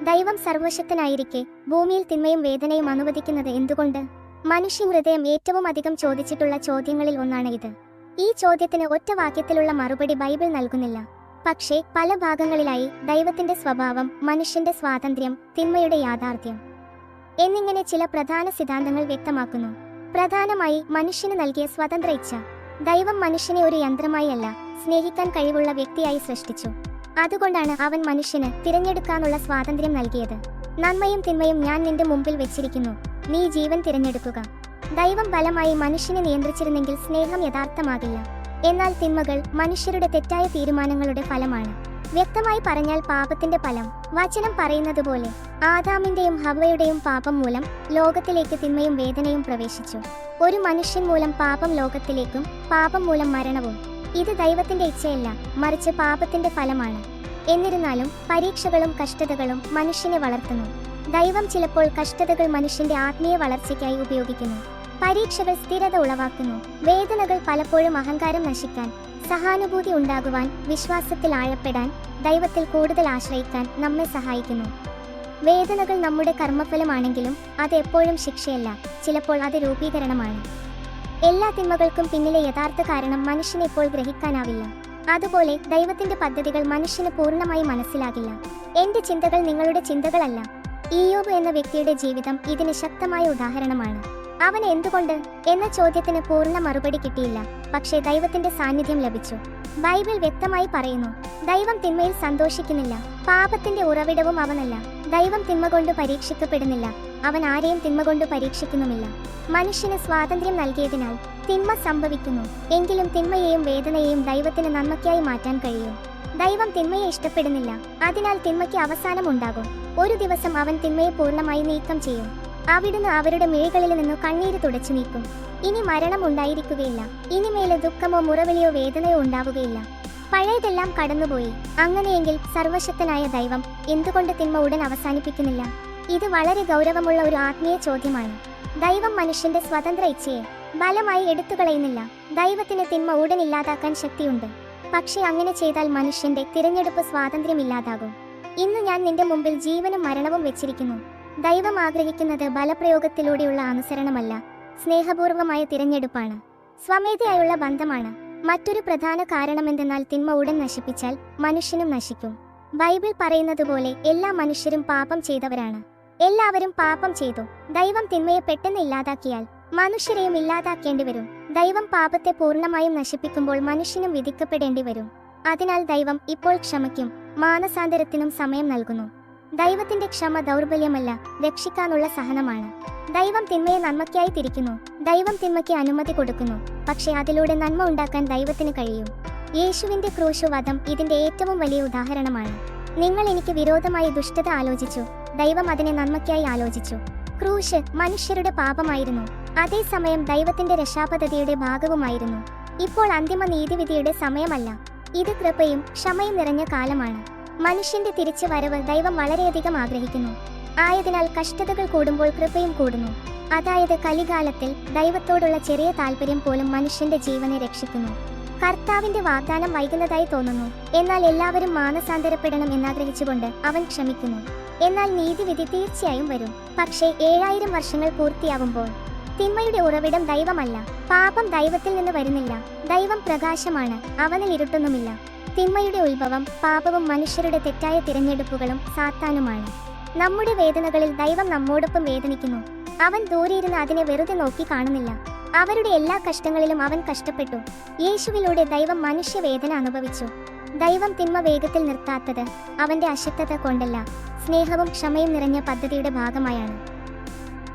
ദൈവം സർവശക്തനായിരിക്കെ ഭൂമിയിൽ തിന്മയും വേദനയും അനുവദിക്കുന്നത് എന്തുകൊണ്ട്? മനുഷ്യ ഹൃദയം ഏറ്റവും അധികം ചോദിച്ചിട്ടുള്ള ചോദ്യങ്ങളിൽ ഒന്നാണ് ഇത്. ഈ ചോദ്യത്തിന് ഒറ്റ വാക്യത്തിലുള്ള മറുപടി ബൈബിൾ നൽകുന്നില്ല. പക്ഷേ പല ഭാഗങ്ങളിലായി ദൈവത്തിന്റെ സ്വഭാവം, മനുഷ്യന്റെ സ്വാതന്ത്ര്യം, തിന്മയുടെ യാഥാർത്ഥ്യം എന്നിങ്ങനെ ചില പ്രധാന സിദ്ധാന്തങ്ങൾ വ്യക്തമാക്കുന്നു. പ്രധാനമായി മനുഷ്യന് നൽകിയ സ്വതന്ത്ര ഇച്ഛ. ദൈവം മനുഷ്യനെ ഒരു യന്ത്രമായി അല്ല, സ്നേഹിക്കാൻ കഴിവുള്ള വ്യക്തിയായി സൃഷ്ടിച്ചു. അതുകൊണ്ടാണ് അവൻ മനുഷ്യന് തിരഞ്ഞെടുക്കാനുള്ള സ്വാതന്ത്ര്യം നൽകിയത്. നന്മയും തിന്മയും ഞാൻ നിന്റെ മുമ്പിൽ വെച്ചിരിക്കുന്നു, നീ ജീവൻ തിരഞ്ഞെടുക്കുക. ദൈവം ബലമായി മനുഷ്യനെ നിയന്ത്രിച്ചിരുന്നെങ്കിൽ സ്നേഹം യഥാർത്ഥമാകില്ല. എന്നാൽ തിന്മകൾ മനുഷ്യരുടെ തെറ്റായ തീരുമാനങ്ങളുടെ ഫലമാണ്. വ്യക്തമായി പറഞ്ഞാൽ പാപത്തിന്റെ ഫലം. വചനം പറയുന്നത് പോലെ ആദാമിന്റെയും ഹവ്വയുടെയും പാപം മൂലം ലോകത്തിലേക്ക് തിന്മയും വേദനയും പ്രവേശിച്ചു. ഒരു മനുഷ്യൻ മൂലം പാപം ലോകത്തിലേക്കും, പാപം മൂലം മരണവും. ഇത് ദൈവത്തിന്റെ ഇച്ഛയല്ല, മറിച്ച് പാപത്തിന്റെ ഫലമാണ്. എന്നിരുന്നാലും പരീക്ഷകളും കഷ്ടതകളും മനുഷ്യനെ വളർത്തുന്നു. ദൈവം ചിലപ്പോൾ കഷ്ടതകൾ മനുഷ്യന്റെ ആത്മീയ വളർച്ചയ്ക്കായി ഉപയോഗിക്കുന്നു. പരീക്ഷകൾ സ്ഥിരത ഉളവാക്കുന്നു. വേദനകൾ പലപ്പോഴും അഹങ്കാരം നശിക്കാൻ, സഹാനുഭൂതി ഉണ്ടാകുവാൻ, വിശ്വാസത്തിൽ ആഴപ്പെടാൻ, ദൈവത്തിൽ കൂടുതൽ ആശ്രയിക്കാൻ നമ്മെ സഹായിക്കുന്നു. വേദനകൾ നമ്മുടെ കർമ്മഫലമാണെങ്കിലും അത് എപ്പോഴും ശിക്ഷയല്ല, ചിലപ്പോൾ അത് രൂപീകരണമാണ്. എല്ലാ തിന്മകൾക്കും പിന്നിലെ യഥാർത്ഥ കാരണം മനുഷ്യനെ ഇപ്പോൾ ഗ്രഹിക്കാനാവില്ല. അതുപോലെ ദൈവത്തിന്റെ പദ്ധതികൾ മനുഷ്യന് പൂർണ്ണമായി മനസ്സിലാകില്ല. എന്റെ ചിന്തകൾ നിങ്ങളുടെ ചിന്തകളല്ല. ഇയ്യോബ് എന്ന വ്യക്തിയുടെ ജീവിതം ഇതിന് ശക്തമായ ഉദാഹരണമാണ്. അവൻ എന്തുകൊണ്ട് എന്ന ചോദ്യത്തിന് പൂർണ്ണ മറുപടി കിട്ടിയില്ല, പക്ഷേ ദൈവത്തിന്റെ സാന്നിധ്യം ലഭിച്ചു. ബൈബിൾ വ്യക്തമായി പറയുന്നു, ദൈവം തിന്മയിൽ സന്തോഷിക്കുന്നില്ല. പാപത്തിന്റെ ഉറവിടവും അവനല്ല. ദൈവം തിന്മ കൊണ്ട് പരീക്ഷിക്കപ്പെടുന്നില്ല, അവൻ ആരെയും തിന്മ കൊണ്ട് പരീക്ഷിക്കുന്നുമില്ല. മനുഷ്യന് സ്വാതന്ത്ര്യം നൽകിയതിനാൽ തിന്മ സംഭവിക്കുന്നു. എങ്കിലും തിന്മയെയും വേദനയെയും ദൈവത്തിന് നന്മയ്ക്കായി മാറ്റാൻ കഴിയും. ദൈവം തിന്മയെ ഇഷ്ടപ്പെടുന്നില്ല, അതിനാൽ തിന്മയ്ക്ക് അവസാനമുണ്ടാകും. ഒരു ദിവസം അവൻ തിന്മയെ പൂർണ്ണമായി നീക്കം ചെയ്യും. അവിടുന്ന് അവരുടെ മിഴികളിൽ നിന്ന് കണ്ണീര് തുടച്ചു നീക്കും. ഇനി മരണം ഉണ്ടായിരിക്കുകയില്ല. ഇനിമേലെ ദുഃഖമോ മുറവിളിയോ വേദനയോ ഉണ്ടാവുകയില്ല. പഴയതെല്ലാം കടന്നുപോയി. അങ്ങനെയെങ്കിൽ സർവശക്തനായ ദൈവം എന്തുകൊണ്ട് തിന്മ ഉടൻ അവസാനിപ്പിക്കുന്നില്ല? ഇത് വളരെ ഗൗരവമുള്ള ഒരു ആത്മീയ ചോദ്യമാണ്. ദൈവം മനുഷ്യന്റെ സ്വതന്ത്ര ഇച്ഛയെ ബലമായി എടുത്തുകളയുന്നില്ല. ദൈവത്തിന് തിന്മ ഉടൻ ഇല്ലാതാക്കാൻ ശക്തിയുണ്ട്. പക്ഷെ അങ്ങനെ ചെയ്താൽ മനുഷ്യന്റെ തിരഞ്ഞെടുപ്പ് സ്വാതന്ത്ര്യം ഇല്ലാതാകും. ഇന്ന് ഞാൻ നിന്റെ മുമ്പിൽ ജീവനും മരണവും വെച്ചിരിക്കുന്നു. ദൈവം ആഗ്രഹിക്കുന്നത് ബലപ്രയോഗത്തിലൂടെയുള്ള അനുസരണമല്ല, സ്നേഹപൂർവമായ തിരഞ്ഞെടുപ്പാണ്, സ്വമേധയായുള്ള ബന്ധമാണ്. മറ്റൊരു പ്രധാന കാരണമെന്തെന്നാൽ തിന്മ ഉടൻ നശിപ്പിച്ചാൽ മനുഷ്യനും നശിക്കും. ബൈബിൾ പറയുന്നത് പോലെ എല്ലാ മനുഷ്യരും പാപം ചെയ്തവരാണ്. എല്ലാവരും പാപം ചെയ്തു. ദൈവം തിന്മയെ പെട്ടെന്ന് ഇല്ലാതാക്കിയാൽ മനുഷ്യരെയും ഇല്ലാതാക്കേണ്ടി വരും. ദൈവം പാപത്തെ പൂർണ്ണമായും നശിപ്പിക്കുമ്പോൾ മനുഷ്യനും വിധിക്കപ്പെടേണ്ടി വരും. അതിനാൽ ദൈവം ഇപ്പോൾ ക്ഷമയ്ക്കും മാനസാന്തരത്തിനും സമയം നൽകുന്നു. ദൈവത്തിന്റെ ക്ഷമ ദൗർബല്യമല്ല, രക്ഷിക്കാനുള്ള സഹനമാണ്. ദൈവം തിന്മയെ നന്മയ്ക്കായി തിരിക്കുന്നു. ദൈവം തിന്മയ്ക്ക് അനുമതി കൊടുക്കുന്നു, പക്ഷേ അതിലൂടെ നന്മ ഉണ്ടാക്കാൻ ദൈവത്തിന് കഴിയും. യേശുവിന്റെ ക്രൂശുവധം ഇതിന്റെ ഏറ്റവും വലിയ ഉദാഹരണമാണ്. നിങ്ങൾ എനിക്ക് വിരോധമായി ദുഷ്ടത ആലോചിച്ചു, ദൈവം അതിനെ നന്മയ്ക്കായി ആലോചിച്ചു. ക്രൂശ് മനുഷ്യരുടെ പാപമായിരുന്നു, അതേസമയം ദൈവത്തിന്റെ രക്ഷാപദ്ധതിയുടെ ഭാഗവുമായിരുന്നു. ഇപ്പോൾ അന്തിമ നീതിവിധിയുടെ സമയമല്ല, ഇത് കൃപയും ക്ഷമയും നിറഞ്ഞ കാലമാണ്. മനുഷ്യന്റെ തിരിച്ചു വരവ് ദൈവം വളരെയധികം ആഗ്രഹിക്കുന്നു. ആയതിനാൽ കഷ്ടതകൾ കൂടുമ്പോൾ കൃപയും കൂടുന്നു. അതായത് കലികാലത്തിൽ ദൈവത്തോടുള്ള ചെറിയ താല്പര്യം പോലും മനുഷ്യന്റെ ജീവനെ രക്ഷിക്കുന്നു. കർത്താവിന്റെ വാഗ്ദാനം വൈകുന്നതായി തോന്നുന്നു, എന്നാൽ എല്ലാവരും മാനസാന്തരപ്പെടണം എന്നാഗ്രഹിച്ചുകൊണ്ട് അവൻ ക്ഷമിക്കുന്നു. എന്നാൽ നീതിവിധി തീർച്ചയായും വരും. പക്ഷേ 7000 വർഷങ്ങൾ പൂർത്തിയാവുമ്പോൾ തിന്മയുടെ ഉറവിടം ദൈവമല്ല, പാപം ദൈവത്തിൽ നിന്ന് വരുന്നില്ല. ദൈവം പ്രകാശമാണ്, അവനിൽ ഇരുട്ടൊന്നുമില്ല. തിന്മയുടെ ഉത്ഭവം പാപവും മനുഷ്യരുടെ തെറ്റായ തിരഞ്ഞെടുപ്പുകളും സാത്താനുമാണ്. നമ്മുടെ വേദനകളിൽ ദൈവം നമ്മോടൊപ്പം വേദനിക്കുന്നു. അവൻ ദൂരെയിരുന്ന് അതിനെ വെറുതെ നോക്കി കാണുന്നില്ല. അവരുടെ എല്ലാ കഷ്ടങ്ങളിലും അവൻ കഷ്ടപ്പെട്ടു. യേശുവിലൂടെ ദൈവം മനുഷ്യവേദന അനുഭവിച്ചു. ദൈവം തിന്മ വേഗത്തിൽ നിർത്താത്തത് അവന്റെ അശക്തത കൊണ്ടല്ല, സ്നേഹവും ക്ഷമയും നിറഞ്ഞ പദ്ധതിയുടെ ഭാഗമായാണ്.